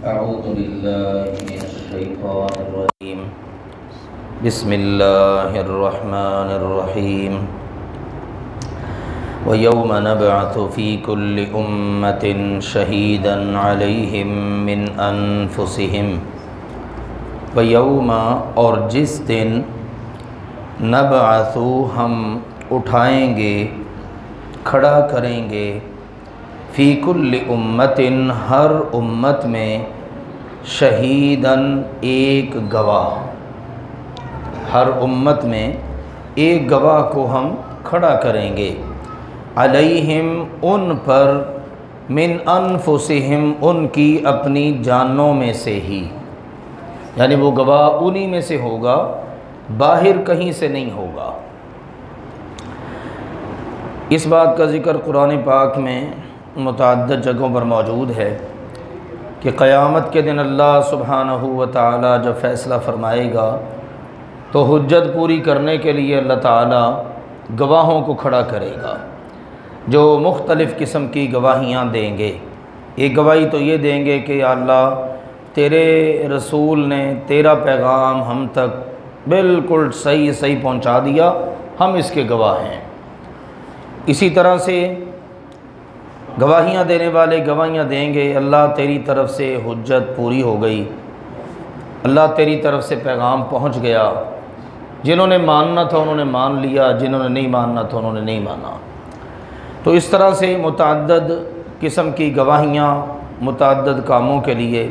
أعوذ بالله من الشيطان الرجيم بسم الله الرحمن الرحيم ويوم نبعث في كل أمة شهيدا عليهم من أنفسهم ويوم اور جس دن نبعث ہم اٹھائیں گے کھڑا کریں گے فی کل امت ہر امت میں شہیداً ایک گواہ، ہر امت میں ایک گواہ کو ہم کھڑا کریں گے علیہم ان پر من انفسہم ان کی اپنی جانوں میں سے ہی، یعنی وہ گواہ انہی میں سے ہوگا، باہر کہیں سے نہیں ہوگا۔ اس بات کا ذکر قرآن پاک میں متعدد جگہوں پر موجود ہے کہ قیامت کے دن اللہ سبحانہ و تعالی جب فیصلہ فرمائے گا تو حجت پوری کرنے کے لیے اللہ تعالی گواہوں کو کھڑا کرے گا جو مختلف قسم کی گواہیاں دیں گے۔ ایک گواہی تو یہ دیں گے کہ یا اللہ تیرے رسول نے تیرا پیغام ہم تک بالکل صحیح پہنچا دیا، ہم اس کے گواہ ہیں۔ اسی طرح سے گواہیاں دینے والے گواہیاں دیں گے اللہ تیری طرف سے حجت پوری ہو گئی، اللہ تیری طرف سے پیغام پہنچ گیا، جنہوں نے ماننا تھا انہوں نے مان لیا، جنہوں نے نہیں ماننا تھا انہوں نے نہیں مانا۔ تو اس طرح سے متعدد قسم کی گواہیاں متعدد کاموں کے لیے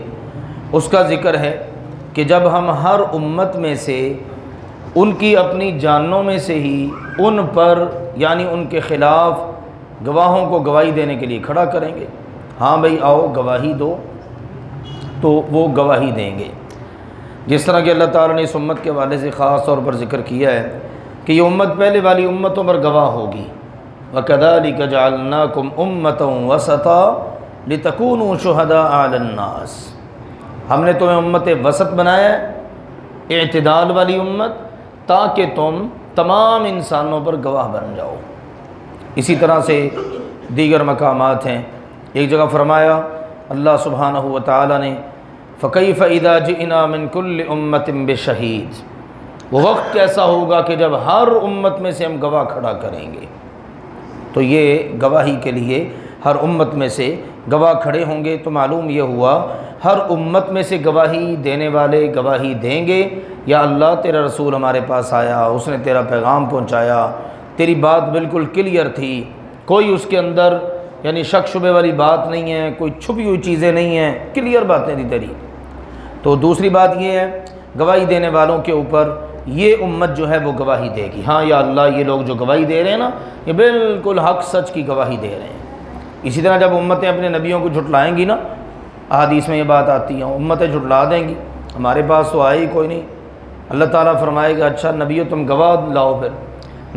اس کا ذکر ہے کہ جب ہم ہر امت میں سے ان کی اپنی جانوں میں سے ہی ان پر یعنی ان کے خلاف گواہوں کو گواہی دینے کے لیے کھڑا کریں گے، ہاں بھئی آؤ گواہی دو، تو وہ گواہی دیں گے۔ جس طرح کہ اللہ تعالیٰ نے اس امت کے حوالے سے خاص طور پر ذکر کیا ہے کہ یہ امت پہلے والی امتوں پر گواہ ہوگی، وَكَذَلِكَ جَعَلْنَاكُمْ أُمَّةً وَسَطًا لِتَكُونُوا شُهَدَاءَ عَلَى النَّاسِ، ہم نے تمہیں امت وسط بنایا ہے، اعتدال والی امت، تاکہ تم تمام انسانوں پر گواہ بن جاؤ۔ اسی طرح سے دیگر مقامات ہیں۔ ایک جگہ فرمایا اللہ سبحانہ و تعالی نے فَكَيْفَ إِذَا جِئْنَا مِن كُلِّ أُمَّةٍ بِشَهِيدٍ، وہ وقت کیسا ہوگا کہ جب ہر امت میں سے ہم گواہ کھڑا کریں گے۔ تو یہ گواہی کے لیے ہر امت میں سے گواہ کھڑے ہوں گے، تو معلوم یہ ہوا ہر امت میں سے گواہی دینے والے گواہی دیں گے یا اللہ تیرا رسول ہمارے پاس آیا، اس نے تیرا پیغام پہنچایا، تیری بات بالکل کلیئر تھی، کوئی اس کے اندر یعنی شک شبے والی بات نہیں ہے، کوئی چھپی ہوئی چیزیں نہیں ہیں، کلیئر باتیں تھی تیری۔ تو دوسری بات یہ ہے گواہی دینے والوں کے اوپر یہ امت جو ہے وہ گواہی دے گی، ہاں یا اللہ یہ لوگ جو گواہی دے رہے ہیں نا یہ بالکل حق سچ کی گواہی دے رہے ہیں۔ اسی طرح جب امتیں اپنے نبیوں کو جھٹلائیں گی نا، احادیث میں یہ بات آتی ہے، امتیں جھٹلا دیں گی، ہمارے پاس تو آئے ہی کوئی نہیں، اللہ تعالیٰ فرمائے گا اچھا نبیوں تم گواہ لاؤ، پھر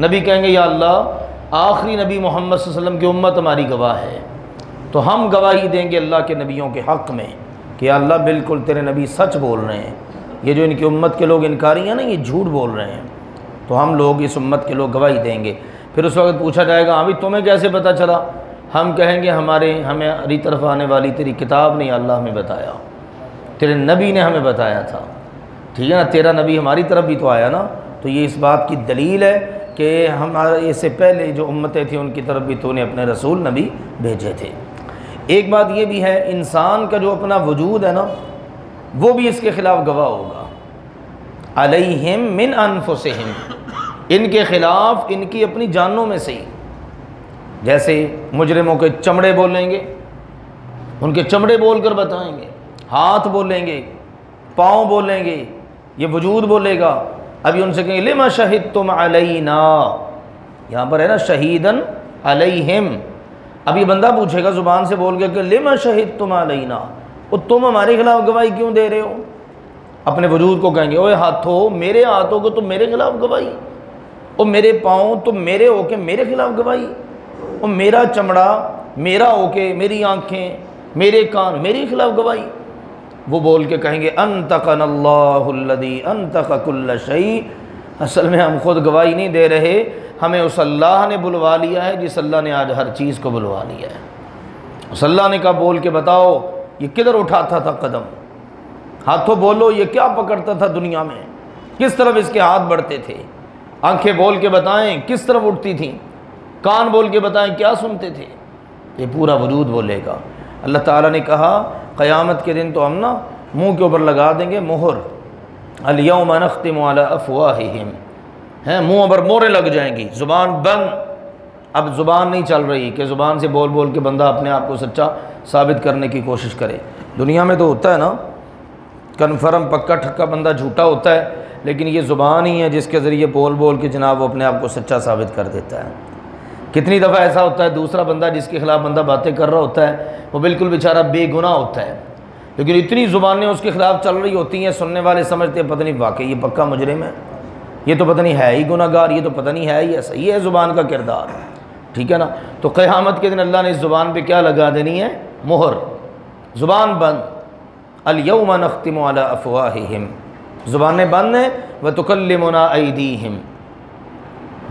نبی کہیں گے یا اللہ آخری نبی محمد صلی اللہ علیہ وسلم کی امت ہماری گواہ ہے، تو ہم گواہی دیں گے اللہ کے نبیوں کے حق میں کہ یا اللہ بالکل تیرے نبی سچ بول رہے ہیں، یہ جو ان کی امت کے لوگ انکاری ہیں نا یہ جھوٹ بول رہے ہیں، تو ہم لوگ اس امت کے لوگ گواہی دیں گے۔ پھر اس وقت پوچھا جائے گا ہاں بھی تمہیں کیسے پتہ چلا؟ ہم کہیں گے ہماری طرف آنے والی تیری کتاب نے اللہ ہمیں بتایا، تیرے نبی نے ہمیں بتایا تھا، ٹھیک ہے نا، تیرا نبی ہماری طرف بھی تو آیا نا، تو یہ اس بات کی دلیل ہے کہ ہمارے اس سے پہلے جو امتیں تھیں ان کی طرف بھی تو نے اپنے رسول نبی بھیجے تھے۔ ایک بات یہ بھی ہے انسان کا جو اپنا وجود ہے نا وہ بھی اس کے خلاف گواہ ہوگا، علیہم من انفسہم، ان کے خلاف ان کی اپنی جانوں میں سے ہی، جیسے مجرموں کے چمڑے بولیں گے، ان کے چمڑے بول کر بتائیں گے، ہاتھ بولیں گے، پاؤں بولیں گے، یہ وجود بولے گا۔ ابھی ان سے کہیں گے لما شہدتم علینا، یہاں پر ہے نا شہیدن علیہم، اب یہ بندہ پوچھے گا زبان سے بول کے کہ لما شہدتم علینا، اور تم ہمارے خلاف گواہی کیوں دے رہے ہو؟ اپنے وجود کو کہیں گے اوے ہاتھوں میرے ہاتھوں کو تم میرے خلاف گواہی، اور میرے پاؤں تم میرے ہو کے میرے خلاف گواہی، اور میرا چمڑا میرا ہو کے میری آنکھیں میرے کان میری خلاف گواہی۔ وہ بول کے کہیں گے انطقنا اللہ الذی انطق کل شیء، اصل میں ہم خود گواہی نہیں دے رہے، ہمیں اس اللہ نے بلوا لیا ہے جس اللہ نے آج ہر چیز کو بلوا لیا ہے۔ اس اللہ نے کہا بول کے بتاؤ یہ کدھر اٹھاتا تھا قدم، ہاتھوں بولو یہ کیا پکڑتا تھا دنیا میں، کس طرف اس کے ہاتھ بڑھتے تھے، آنکھیں بول کے بتائیں کس طرف اٹھتی تھیں، کان بول کے بتائیں کیا سنتے تھے، یہ پورا وجود بولے گا۔ اللہ تعالیٰ نے کہا قیامت کے دن تو ہم نا منہ کے اوپر لگا دیں گے مہر، الیوم نختم علی افواہہم، منہ پر موریں لگ جائیں گی، زبان بند۔ اب زبان نہیں چل رہی کہ زبان سے بول بول کے بندہ اپنے آپ کو سچا ثابت کرنے کی کوشش کرے۔ دنیا میں تو ہوتا ہے نا، کنفرم پکا ٹھکا بندہ جھوٹا ہوتا ہے، لیکن یہ زبان ہی ہے جس کے ذریعے بول بول کے جناب وہ اپنے آپ کو سچا ثابت کر دیتا ہے۔ کتنی دفعہ ایسا ہوتا ہے دوسرا بندہ جس کے خلاف بندہ باتیں کر رہا ہوتا ہے وہ بالکل بیچارہ بے گناہ ہوتا ہے، لیکن اتنی زبانیں اس کے خلاف چل رہی ہوتی ہیں، سننے والے سمجھتے ہیں پتہ نہیں واقعی یہ پکا مجرم ہے، یہ تو پتہ نہیں ہے ہی گناہ گار، یہ تو پتہ نہیں ہے ہی ایسا، یہ ہے زبان کا کردار، ٹھیک ہے نا۔ تو قیامت کے دن اللہ نے اس زبان پہ کیا لگا دینی ہے؟ مہر، زبان بند۔ الیوم نختم علی افواہہم، زبانیں بند ہیں، وتکلمنا ایدیہم،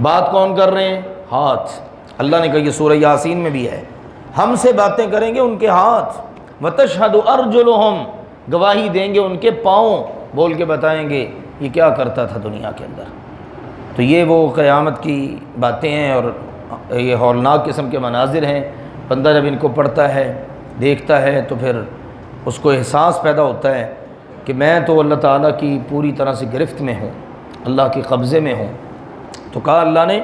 بات کون کر رہے ہیں؟ ہاتھ۔ اللہ نے کہا یہ سورہ یاسین میں بھی ہے، ہم سے باتیں کریں گے ان کے ہاتھ، وتشہد ارجلہم، گواہی دیں گے ان کے پاؤں، بول کے بتائیں گے یہ کیا کرتا تھا دنیا کے اندر۔ تو یہ وہ قیامت کی باتیں ہیں اور یہ ہولناک قسم کے مناظر ہیں، بندہ جب ان کو پڑھتا ہے دیکھتا ہے تو پھر اس کو احساس پیدا ہوتا ہے کہ میں تو اللہ تعالیٰ کی پوری طرح سے گرفت میں ہوں، اللہ کے قبضے میں ہوں۔ تو کہا اللہ نے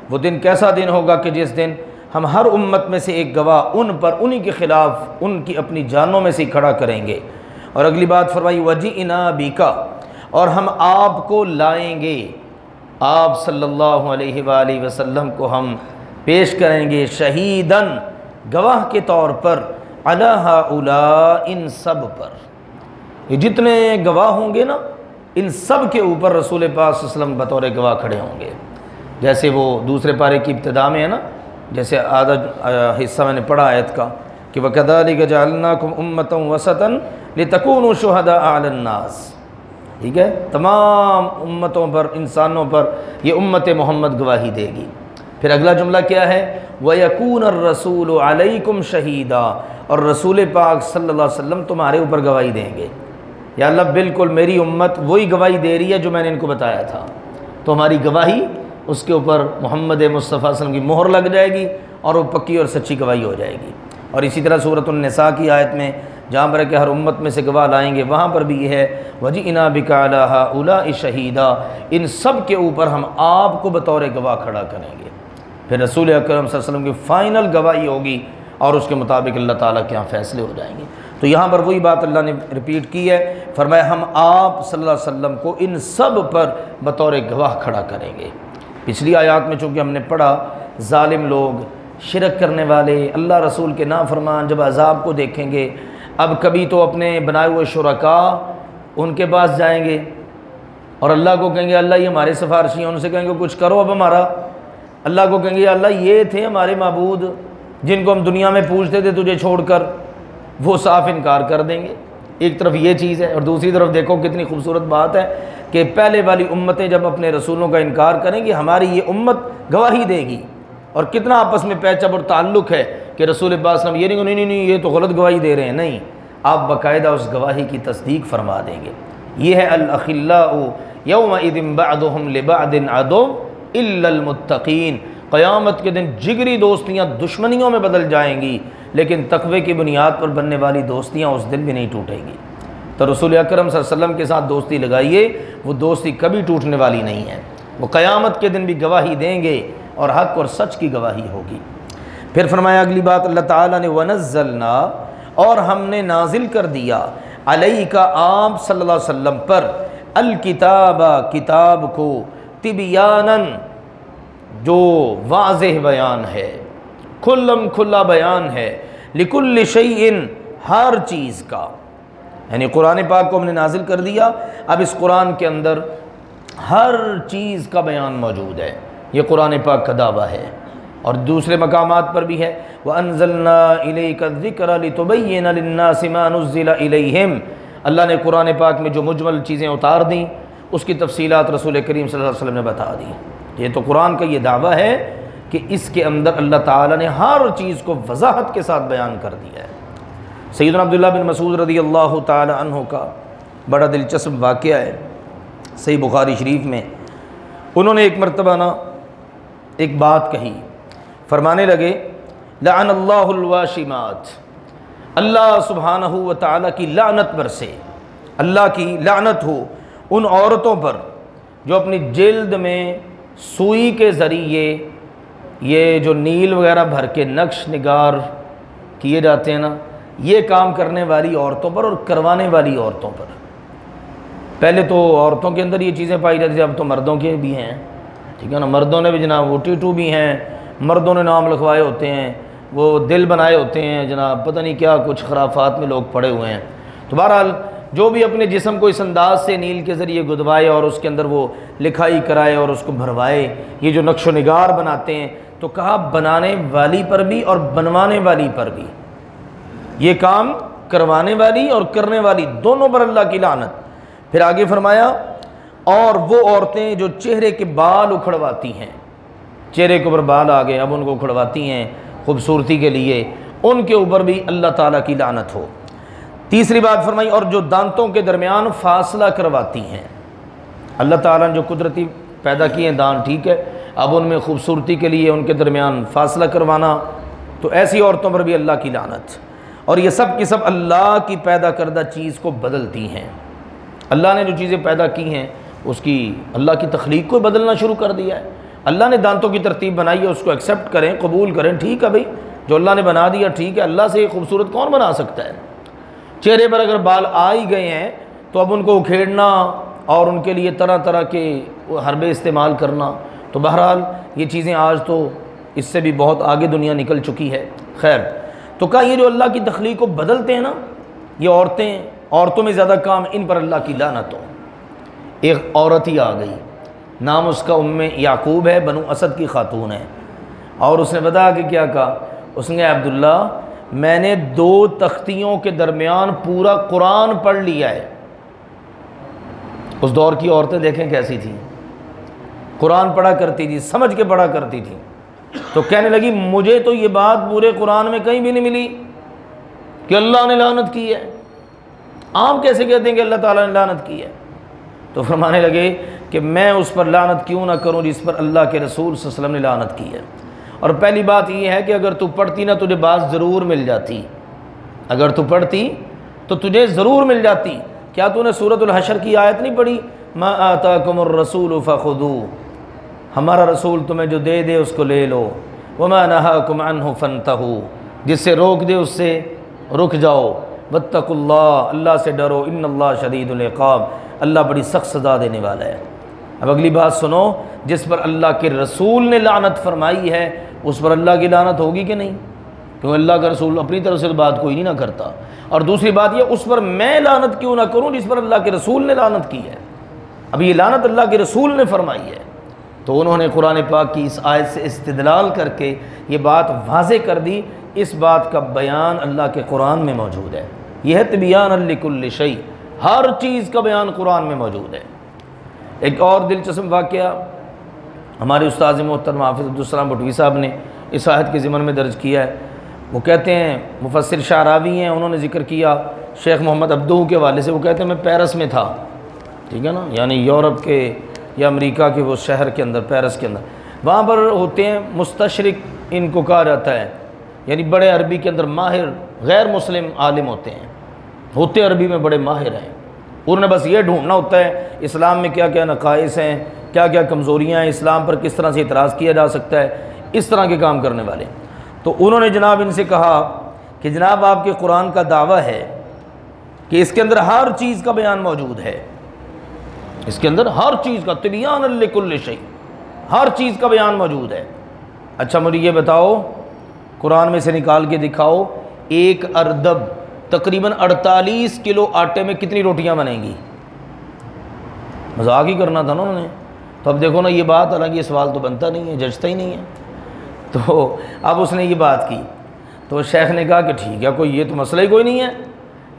وہ دن کیسا دن ہوگا کہ جس دن ہم ہر امت میں سے ایک گواہ ان پر انہی کے خلاف ان کی اپنی جانوں میں سے کھڑا کریں گے۔ اور اگلی بات فرمائی وجئنا بک، اور ہم آپ کو لائیں گے، آپ صلی اللہ علیہ وآلہ وسلم کو ہم پیش کریں گے شہیدن، گواہ کے طور پر، علی ہؤلاء، ان سب پر، یہ جتنے گواہ ہوں گے نا ان سب کے اوپر رسول پاک صلی اللہ علیہ وسلم بطور گواہ کھڑے ہوں گے۔ جیسے وہ دوسرے پارے کی ابتدا میں ہے نا، جیسے آدھا حصہ میں نے پڑھا آیت کا کہ وَكَذَلِكَ جَعَلْنَاكُمْ أُمَّةً وَسَطًا لِتَكُونُوا شُهَدَاءَ عَلَى النَّاسِ، ٹھیک ہے، تمام امتوں پر، انسانوں پر یہ امت محمد گواہی دے گی۔ پھر اگلا جملہ کیا ہے؟ وَيَكُونَ الرَّسُولُ عَلَيْكُمْ شَهِيدًا، اور رسول پاک صلی اللہ علیہ وسلم تمہارے اوپر گواہی دیں گے۔ یا اللہ بالکل میری امت وہی گواہی دے رہی ہے جو میں نے ان کو بتایا تھا، تو ہماری گواہی اس کے اوپر محمد مصطفیٰ صلی اللہ علیہ وسلم کی مہر لگ جائے گی اور وہ پکی اور سچی گواہی ہو جائے گی۔ اور اسی طرح سورۃ النساء کی آیت میں جہاں پر کہ ہر امت میں سے گواہ لائیں گے، وہاں پر بھی یہ ہے وَجِئْنَا بِكَ عَلَىٰ هَؤُلَاءِ شَهِيدًا، ان سب کے اوپر ہم آپ کو بطور گواہ کھڑا کریں گے۔ پھر رسول اکرم صلی اللہ علیہ وسلم کی فائنل گواہی ہوگی اور اس کے مطابق اللہ تعالیٰ کے ہاں فیصلے ہو جائیں گے۔ تو یہاں پر وہی بات اللہ نے ریپیٹ کی ہے، فرمایا ہم آپ صلی اللہ علیہ وسلم کو ان سب پر بطور گواہ کھڑا کریں گے۔ پچھلی آیات میں چونکہ ہم نے پڑھا ظالم لوگ، شرک کرنے والے، اللہ رسول کے نافرمان جب عذاب کو دیکھیں گے، اب کبھی تو اپنے بنائے ہوئے شرکاء ان کے پاس جائیں گے اور اللہ کو کہیں گے اللہ یہ ہمارے سفارشی ہیں، ان سے کہیں گے کچھ کرو اب ہمارا۔ اللہ کو کہیں گے اللہ یہ تھے ہمارے معبود جن کو ہم دنیا میں پوجتے تھے تجھے چھوڑ کر، وہ صاف انکار کر دیں گے۔ ایک طرف یہ چیز ہے اور دوسری طرف دیکھو کتنی خوبصورت بات ہے کہ پہلے والی امتیں جب اپنے رسولوں کا انکار کریں گی ہماری یہ امت گواہی دے گی، اور کتنا آپس میں پیچ اپ اور تعلق ہے کہ رسول پاک صلی اللہ علیہ وسلم یہ نہیں نہیں نہیں یہ تو غلط گواہی دے رہے ہیں، نہیں، آپ باقاعدہ اس گواہی کی تصدیق فرما دیں گے۔ یہ ہے الاخلاء یومئذ بعضهم لبعض عدو الا المتقین، قیامت کے دن جگری دوستیاں دشمنیوں میں بدل جائیں گی، لیکن تقوی کی بنیاد پر بننے والی دوستیاں اس دن بھی نہیں ٹوٹیں گی۔ تو رسول اکرم صلی اللہ علیہ وسلم کے ساتھ دوستی لگائیے، وہ دوستی کبھی ٹوٹنے والی نہیں ہے، وہ قیامت کے دن بھی گواہی دیں گے اور حق اور سچ کی گواہی ہوگی۔ پھر فرمایا اگلی بات اللہ تعالیٰ نے وَنَزَّلْنَا، اور ہم نے نازل کر دیا علیک آپ صلی اللہ علیہ وسلم پر الکتاب، کتاب کو، تبیاناً، جو واضح بیان ہے، کھلم کھلا بیان ہے، لکل شیء، ہر چیز کا، یعنی قرآن پاک کو ہم نے نازل کر دیا، اب اس قرآن کے اندر ہر چیز کا بیان موجود ہے، یہ قرآن پاک کا دعویٰ ہے۔ اور دوسرے مقامات پر بھی ہے وَأَنزَلْنَا إِلَيْكَ الذِّكْرَ لِتُبَيِّنَ لِلنَّاسِ مَا نُزِّلَ إِلَيْهِمْ، اللہ نے قرآن پاک میں جو مجمل چیزیں اتار دیں اس کی تفصیلات رسول کریم صلی اللہ علیہ وسلم نے بتا دی۔ یہ تو قرآن کا یہ دعویٰ ہے کہ اس کے اندر اللہ تعالیٰ نے ہر چیز کو وضاحت کے ساتھ بیان کر دیا ہے۔ سیدنا عبداللہ بن مسعود رضی اللہ تعالی عنہ کا بڑا دلچسپ واقعہ ہے صحیح بخاری شریف میں۔ انہوں نے ایک مرتبہ ایک بات کہی، فرمانے لگے لعن اللہ الواشمات، اللہ سبحانہ و تعالیٰ کی لعنت برسے، اللہ کی لعنت ہو ان عورتوں پر جو اپنی جلد میں سوئی کے ذریعے یہ جو نیل وغیرہ بھر کے نقش نگار کیے جاتے ہیں نا، یہ کام کرنے والی عورتوں پر اور کروانے والی عورتوں پر۔ پہلے تو عورتوں کے اندر یہ چیزیں پائی جاتی تھیں، اب تو مردوں کے بھی ہیں، ٹھیک ہے نا، مردوں نے بھی جناب وہ ٹیٹو بھی ہیں، مردوں نے نام لکھوائے ہوتے ہیں، وہ دل بنائے ہوتے ہیں جناب، پتہ نہیں کیا کچھ خرافات میں لوگ پڑے ہوئے ہیں۔ تو بہرحال جو بھی اپنے جسم کو اس انداز سے نیل کے ذریعے گدوائے اور اس کے اندر وہ لکھائی کرائے اور اس کو بھروائے، یہ جو نقش و نگار بناتے ہیں، تو کہا بنانے والی پر بھی اور بنوانے والی پر بھی، یہ کام کروانے والی اور کرنے والی دونوں پر اللہ کی لعنت۔ پھر آگے فرمایا اور وہ عورتیں جو چہرے کے بال اکھڑواتی ہیں، چہرے کے اوپر بال آ گئے اب ان کو اکھڑواتی ہیں خوبصورتی کے لیے، ان کے اوپر بھی اللہ تعالیٰ کی لعنت ہو۔ تیسری بات فرمائی اور جو دانتوں کے درمیان فاصلہ کرواتی ہیں، اللہ تعالیٰ نے جو قدرتی پیدا کیے ہیں دانت، ٹھیک ہے، اب ان میں خوبصورتی کے لیے ان کے درمیان فاصلہ کروانا، تو ایسی عورتوں پر بھی اللہ کی لعنت۔ اور یہ سب کی سب اللہ کی پیدا کردہ چیز کو بدلتی ہیں، اللہ نے جو چیزیں پیدا کی ہیں اس کی اللہ کی تخلیق کو بدلنا شروع کر دیا ہے۔ اللہ نے دانتوں کی ترتیب بنائی ہے، اس کو ایکسیپٹ کریں، قبول کریں، ٹھیک ہے بھائی، جو اللہ نے بنا دیا ٹھیک ہے، اللہ سے یہ خوبصورت کون بنا سکتا ہے؟ چہرے پر اگر بال آ ہی گئے ہیں تو اب ان کو اکھیڑنا اور ان کے لیے طرح طرح کے حربے استعمال کرنا، تو بہرحال یہ چیزیں آج تو اس سے بھی بہت آگے دنیا نکل چکی ہے۔ خیر، تو کہا یہ جو اللہ کی تخلیق کو بدلتے ہیں نا، یہ عورتوں میں زیادہ کام، ان پر اللہ کی لعنت ہو۔ ایک عورت ہی آ گئی، نام اس کا یعقوب ہے، بنو اسد کی خاتون ہے، اور اس نے بتایا کہ کیا کہا، اس نے عبداللہ میں نے 2 تختیوں کے درمیان پورا قرآن پڑھ لیا ہے۔ اس دور کی عورتیں دیکھیں کیسی تھیں، قرآن پڑھا کرتی تھی، سمجھ کے پڑھا کرتی تھی۔ تو کہنے لگی مجھے تو یہ بات پورے قرآن میں کہیں بھی نہیں ملی کہ اللہ نے لعنت کی ہے، آپ کیسے کہتے ہیں کہ اللہ تعالیٰ نے لعنت کی ہے؟ تو فرمانے لگے کہ میں اس پر لعنت کیوں نہ کروں جس پر اللہ کے رسول صلی اللہ علیہ وسلم نے لعنت کی ہے۔ اور پہلی بات یہ ہے کہ اگر تو پڑھتی نا تجھے بات ضرور مل جاتی، اگر تو پڑھتی تو تجھے ضرور مل جاتی۔ کیا تو نے سورۃ الحشر کی آیت نہیں پڑھی، ما آتاکم الرسول فخذوہ، ہمارا رسول تمہیں جو دے دے اس کو لے لو، وما نہاکم عنہ فانتہوا، جس سے روک دے اس سے رک جاؤ، واتقوا اللہ، اللہ سے ڈرو، ان اللہ شدید العقاب، اللہ بڑی سخت سزا دینے والا ہے۔ اب اگلی بات سنو، جس پر اللہ کے رسول نے لعنت فرمائی ہے اس پر اللہ کی لعنت ہوگی کہ نہیں؟ کیونکہ اللہ کا رسول اپنی طرف سے بات کوئی نہیں نہ کرتا۔ اور دوسری بات یہ، اس پر میں لعنت کیوں نہ کروں جس پر اللہ کے رسول نے لعنت کی ہے؟ اب یہ لعنت اللہ کے رسول نے فرمائی ہے، تو انہوں نے قرآن پاک کی اس آیت سے استدلال کر کے یہ بات واضح کر دی، اس بات کا بیان اللہ کے قرآن میں موجود ہے۔ یہ ہے تبیان لکل شیء، ہر چیز کا بیان قرآن میں موجود ہے۔ ایک اور دلچسپ واقعہ ہمارے استاذ محترم حافظ عبدالسلام بٹوی صاحب نے اس آیت کے ضمن میں درج کیا ہے۔ وہ کہتے ہیں، مفسر شعراوی ہیں، انہوں نے ذکر کیا شیخ محمد عبدو کے والے سے، وہ کہتے ہیں میں پیرس میں تھا، ٹھیک ہے نا، یعنی یورپ کے یا امریکہ کے وہ شہر کے اندر، پیرس کے اندر، وہاں پر ہوتے ہیں مستشرق ان کو کہا جاتا ہے، یعنی بڑے عربی کے اندر ماہر غیر مسلم عالم ہوتے عربی میں بڑے ماہر ہیں، انہوں نے بس یہ ڈھونڈنا ہوتا ہے اسلام میں کیا کیا نقائص ہیں، کیا کیا کمزوریاں ہیں، اسلام پر کس طرح سے اعتراض کیا جا سکتا ہے، اس طرح کے کام کرنے والے۔ تو انہوں نے جناب ان سے کہا کہ جناب آپ کے قرآن کا دعویٰ ہے کہ اس کے اندر ہر چیز کا بیان موجود ہے، اس کے اندر ہر چیز کا تبیان لکل شیء، ہر چیز کا بیان موجود ہے۔ اچھا مجھے یہ بتاؤ، قرآن میں سے نکال کے دکھاؤ، ایک اردب تقریباً 48 کلو آٹے میں کتنی روٹیاں بنیں گی؟ مذاق ہی کرنا تھا نا انہوں نے۔ تو اب دیکھو نا یہ بات، حالانکہ یہ سوال تو بنتا نہیں ہے، جچتا ہی نہیں ہے، تو اب اس نے یہ بات کی تو شیخ نے کہا کہ ٹھیک ہے، کوئی یہ تو مسئلہ ہی کوئی نہیں ہے،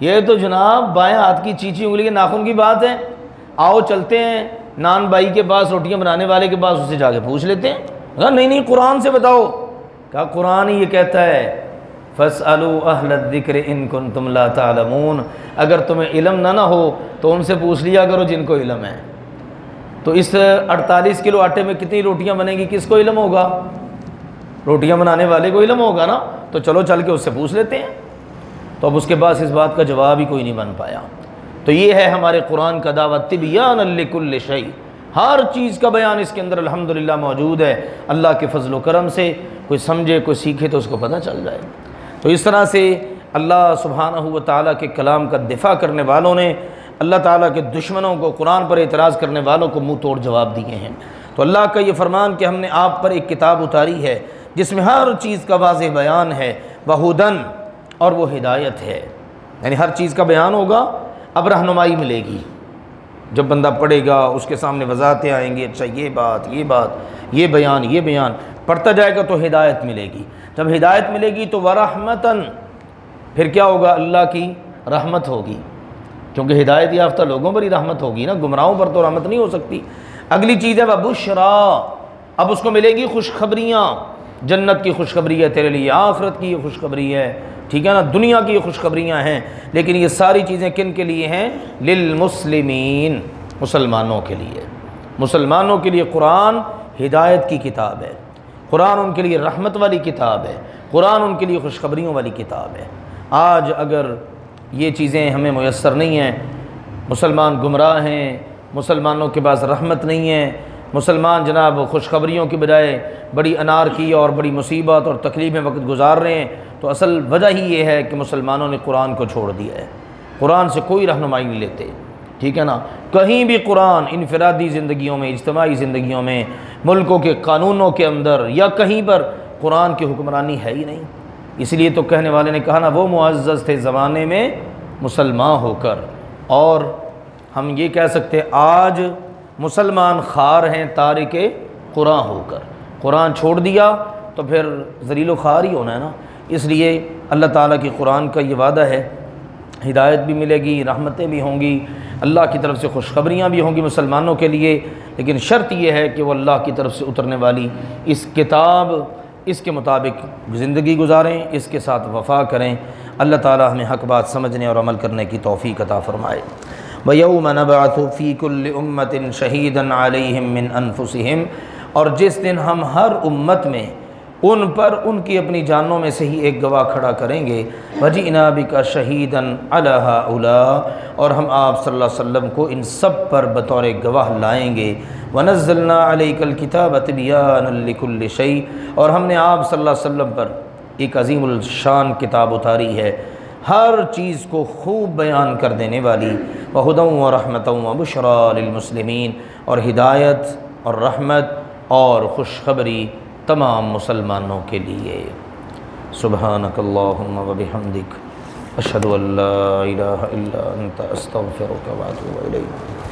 یہ تو جناب بائیں ہاتھ کی چیچی انگلی کے ناخن کی بات ہے، آؤ چلتے ہیں نان بائی کے پاس، روٹیاں بنانے والے کے پاس، اس سے جا کے پوچھ لیتے ہیں۔ کہا نہیں قرآن سے بتاؤ۔ کہا قرآن ہی یہ کہتا ہے فاسألوا اہل الذکر ان کنتم لا تعلمون، اگر تمہیں علم نہ ہو تو ان سے پوچھ لیا کرو جن کو علم ہے۔ تو اس 48 کلو آٹے میں کتنی روٹیاں بنیں گی، کس کو علم ہوگا؟ روٹیاں بنانے والے کو علم ہوگا نا، تو چلو چل کے اس سے پوچھ لیتے ہیں۔ تو اب اس کے بعد اس بات کا جواب ہی کوئی نہیں بن پایا۔ تو یہ ہے ہمارے قرآن کا دعوت، تبیانا لکل شیء، ہر چیز کا بیان اس کے اندر الحمدللہ موجود ہے۔ اللہ کے فضل و کرم سے کوئی سمجھے، کوئی سیکھے تو اس کو پتہ چل جائے۔ تو اس طرح سے اللہ سبحانہ و تعالیٰ کے کلام کا دفاع کرنے والوں نے اللہ تعالیٰ کے دشمنوں کو، قرآن پر اعتراض کرنے والوں کو منہ توڑ جواب دیے ہیں۔ تو اللہ کا یہ فرمان کہ ہم نے آپ پر ایک کتاب اتاری ہے جس میں ہر چیز کا واضح بیان ہے، وہدن، اور وہ ہدایت ہے، یعنی ہر چیز کا بیان ہوگا، اب رہنمائی ملے گی۔ جب بندہ پڑھے گا اس کے سامنے وضاحتیں آئیں گی، اچھا یہ بات، یہ بیان پڑھتا جائے گا تو ہدایت ملے گی۔ جب ہدایت ملے گی تو ورحمتن، پھر کیا ہوگا؟ اللہ کی رحمت ہوگی، کیونکہ ہدایت یافتہ لوگوں پر ہی رحمت ہوگی نا، گمراہوں پر تو رحمت نہیں ہو سکتی۔ اگلی چیز ہے وبشرا، اب اس کو ملے گی خوشخبریاں، جنت کی خوشخبری ہے تیرے لیے، آخرت کی یہ خوشخبری ہے، ٹھیک ہے نا، دنیا کی یہ خوشخبریاں ہیں، لیکن یہ ساری چیزیں کن کے لیے ہیں؟ للمسلمین، مسلمانوں کے لیے۔ مسلمانوں کے لیے قرآن ہدایت کی کتاب ہے، قرآن ان کے لیے رحمت والی کتاب ہے، قرآن ان کے لیے خوشخبریوں والی کتاب ہے۔ آج اگر یہ چیزیں ہمیں میسر نہیں ہیں، مسلمان گمراہ ہیں، مسلمانوں کے پاس رحمت نہیں ہے، مسلمان جناب خوشخبریوں کی بجائے بڑی انارکی اور بڑی مصیبت اور تکلیف میں وقت گزار رہے ہیں، تو اصل وجہ ہی یہ ہے کہ مسلمانوں نے قرآن کو چھوڑ دیا ہے، قرآن سے کوئی رہنمائی نہیں لیتے، ٹھیک ہے نا۔ کہیں بھی قرآن انفرادی زندگیوں میں، اجتماعی زندگیوں میں، ملکوں کے قانونوں کے اندر یا کہیں پر قرآن کی حکمرانی ہے ہی نہیں۔ اس لیے تو کہنے والے نے کہا نا، وہ معزز تھے زمانے میں مسلمان ہو کر، اور ہم یہ کہہ سکتے آج مسلمان خوار ہیں تارک قرآن ہو کر۔ قرآن چھوڑ دیا تو پھر ذلیل و خوار ہی ہونا ہے نا۔ اس لیے اللہ تعالیٰ کی قرآن کا یہ وعدہ ہے، ہدایت بھی ملے گی، رحمتیں بھی ہوں گی، اللہ کی طرف سے خوشخبریاں بھی ہوں گی مسلمانوں کے لیے، لیکن شرط یہ ہے کہ وہ اللہ کی طرف سے اترنے والی اس کتاب، اس کے مطابق زندگی گزاریں، اس کے ساتھ وفا کریں۔ اللہ تعالیٰ ہمیں حق بات سمجھنے اور عمل کرنے کی توفیق عطا فرمائے۔ وَيَوْمَ نَبْعَثُ فِي كُلِّ أُمَّةٍ شَهِيدًا عَلَيْهِمْ مِنْ أَنفُسِهِمْ، اور جس دن ہم ہر امت میں ان پر ان کی اپنی جانوں میں سے ہی ایک گواہ کھڑا کریں گے۔ وَجِئْنَا بِكَ شَهِيدًا عَلَى هَؤُلَاءِ، اور ہم آپ صلی اللہ علیہ وسلم کو ان سب پر بطور گواہ لائیں گے۔ وَنَزَّلْنَا عَلَيْكَ الْكِتَابَ تِبْيَانًا لِكُلِّ شَيْءٍ، اور ہم نے آپ صلی اللہ علیہ وسلم پر ایک عظیم الشان کتاب اتاری ہے، ہر چیز کو خوب بیان کر دینے والی، وَهُدًى وَرَحْمَةً وَبُشْرَىٰ لِلْمُسْلِمِينَ، اور ہدایت اور رحمت اور خوشخبری تمام مسلمانوں کے لیے۔ سبحانک اللہم وبحمدک، اشہد ان لا الہ الا انت، استغفرک واتوب الیک۔